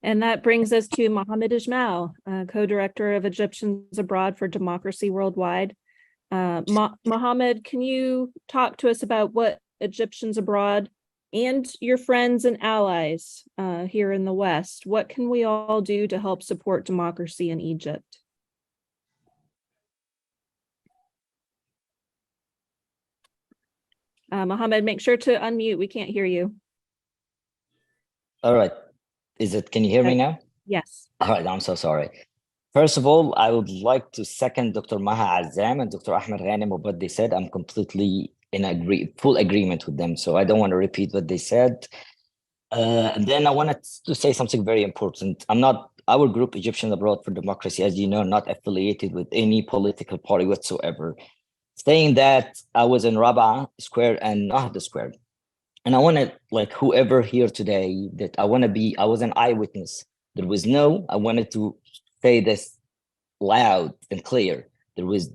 And that brings us to Mohamed Ismail, co-director of Egyptians Abroad for Democracy Worldwide. Mohamed, can you talk to us about what Egyptians Abroad and your friends and allies here in the West, what can we all do to help support democracy in Egypt? Mohamed, make sure to unmute. We can't hear you. All right. Can you hear me now? Yes. All right, I'm so sorry. First of all, I would like to second Dr. Maha Azam and Dr. Ahmed Ghanem of what they said. I'm completely in full agreement with them. So I don't want to repeat what they said. And then I wanted to say something very important. Our group, Egyptians Abroad for Democracy, as you know, not affiliated with any political party whatsoever. Saying that, I was in Rabaa Square and Nahda Square. And I want to, like whoever here today, I was an eyewitness. I wanted to say this loud and clear.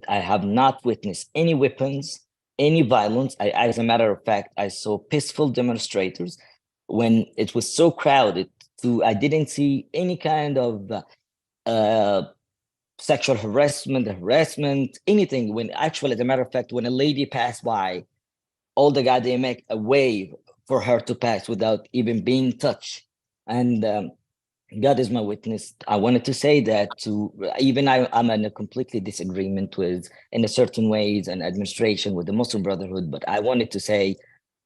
I have not witnessed any weapons, any violence. As a matter of fact, I saw peaceful demonstrators when it was so crowded. I didn't see any kind of sexual harassment, anything. When actually, as a matter of fact, when a lady passed by, all the guys, they make a wave for her to pass without even being touched. And God is my witness. I wanted to say that I'm in a completely disagreement with, in a certain ways, an administration with the Muslim Brotherhood, but I wanted to say,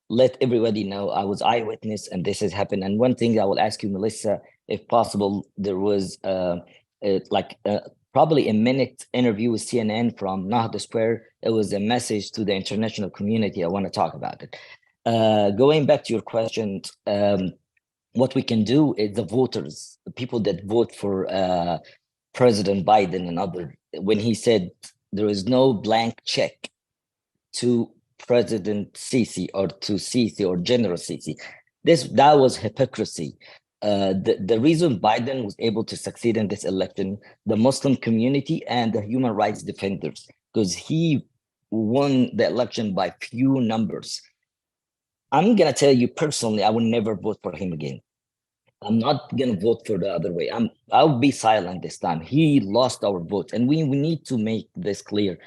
let everybody know I was eyewitness and this has happened. And one thing I will ask you, Melissa, if possible, there was probably a minute interview with CNN from Nahda Square. It was a message to the international community. I want to talk about it. Going back to your question, what we can do is the voters, the people that vote for President Biden and other, when he said there is no blank check to President Sisi or to Sisi or General Sisi, that was hypocrisy. The reason Biden was able to succeed in this election, the Muslim community and the human rights defenders, because he won the election by few numbers. I'm going to tell you personally, I will never vote for him again. I'm not going to vote for the other way. I'll be silent this time. He lost our vote. And we need to make this clear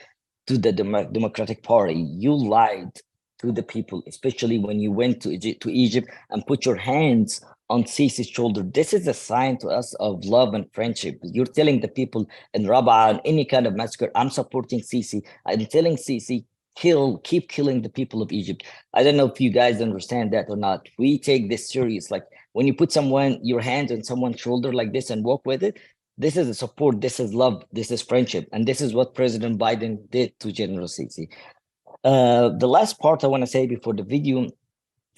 to the Democratic Party. You lied to the people, especially when you went to Egypt and put your hands on Sisi's shoulder. This is a sign to us of love and friendship. You're telling the people in Rabaa and any kind of massacre, I'm supporting Sisi. I'm telling Sisi, keep killing the people of Egypt. I don't know if you guys understand that or not. We take this serious. Like when you put your hand on someone's shoulder like this and walk with it, this is a support, this is love, this is friendship. And this is what President Biden did to General Sisi. The last part I want to say before the video,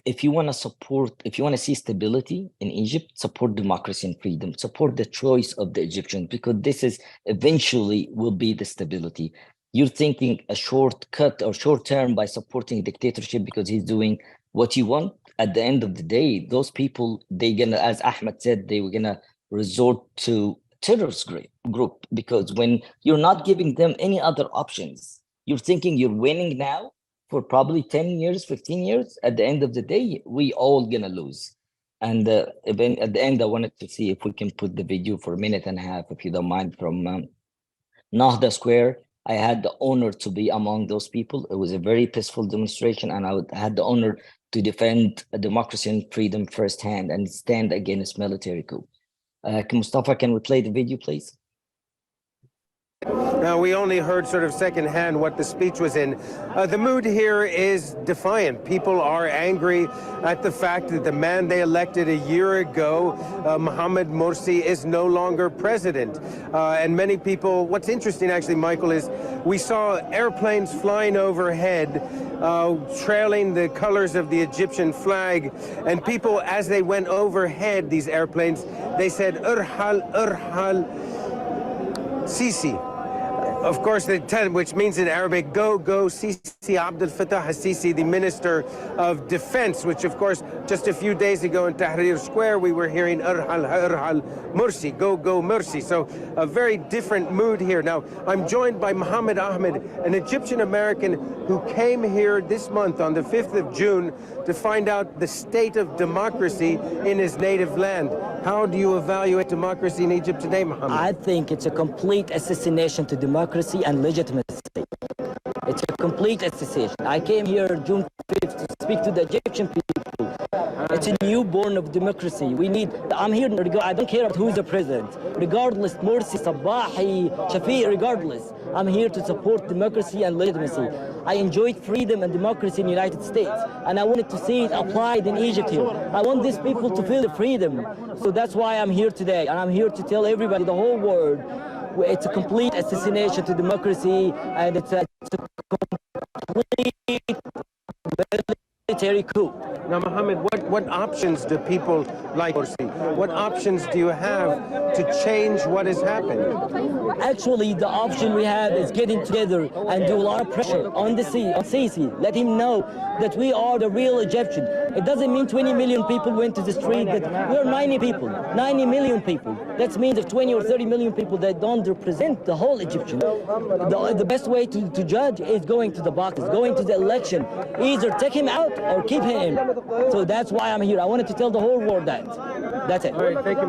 if you want to see stability in Egypt, support democracy and freedom, support the choice of the Egyptians, because this is eventually will be the stability. You're thinking a shortcut or short term by supporting dictatorship because he's doing what you want. At the end of the day, those people, as Ahmed said, they were gonna resort to terrorist group, because when you're not giving them any other options, you're thinking you're winning now for probably 10 years, 15 years. At the end of the day, we all gonna lose. And even at the end, I wanted to see if we can put the video for a minute and a half, if you don't mind, from Nahda Square. I had the honor to be among those people. It was a very peaceful demonstration, and I had the honor to defend democracy and freedom firsthand and stand against military coup. Mustafa, can we play the video, please? Now, we only heard sort of secondhand what the speech was in. The mood here is defiant. People are angry at the fact that the man they elected a year ago, Mohamed Morsi, is no longer president. And many people, what's interesting actually, Michael, is we saw airplanes flying overhead, trailing the colors of the Egyptian flag. And people, as they went overhead, these airplanes, they said, Urhal, Urhal, Sisi. Of course, which means in Arabic, go, Sisi Abdel Fattah al-Sisi, the Minister of Defense, which, of course, just a few days ago in Tahrir Square, we were hearing Irhal Mursi, go Mursi. So a very different mood here. Now, I'm joined by Mohamed Ahmed, an Egyptian-American who came here this month on the 5th of June to find out the state of democracy in his native land. How do you evaluate democracy in Egypt today, Mohamed? I think it's a complete assassination to democracy and legitimacy. It's a complete assassination. I came here June 5th to speak to the Egyptian people. It's a newborn of democracy. I'm here, I don't care who's the president. Regardless, Morsi, Sabahi, Shafiq, regardless. I'm here to support democracy and legitimacy. I enjoyed freedom and democracy in the United States, and I wanted to see it applied in Egypt here. I want these people to feel the freedom. So that's why I'm here today, and I'm here to tell everybody, the whole world, it's a complete assassination to democracy, and it's a complete military coup. Now, Mohamed, what options do people like Morsi? What options do you have to change what has happened? Actually, the option we have is getting together and do a lot of pressure on Sisi. Let him know that we are the real Egyptian. It doesn't mean 20 million people went to the street, that we're 90 people, 90 million people. That means if 20 or 30 million people that don't represent the whole Egyptian. The best way to judge is going to the boxes, going to the election. Either take him out or keep him in. So that's why I'm here. I wanted to tell the whole world that. That's it. All right, thank you.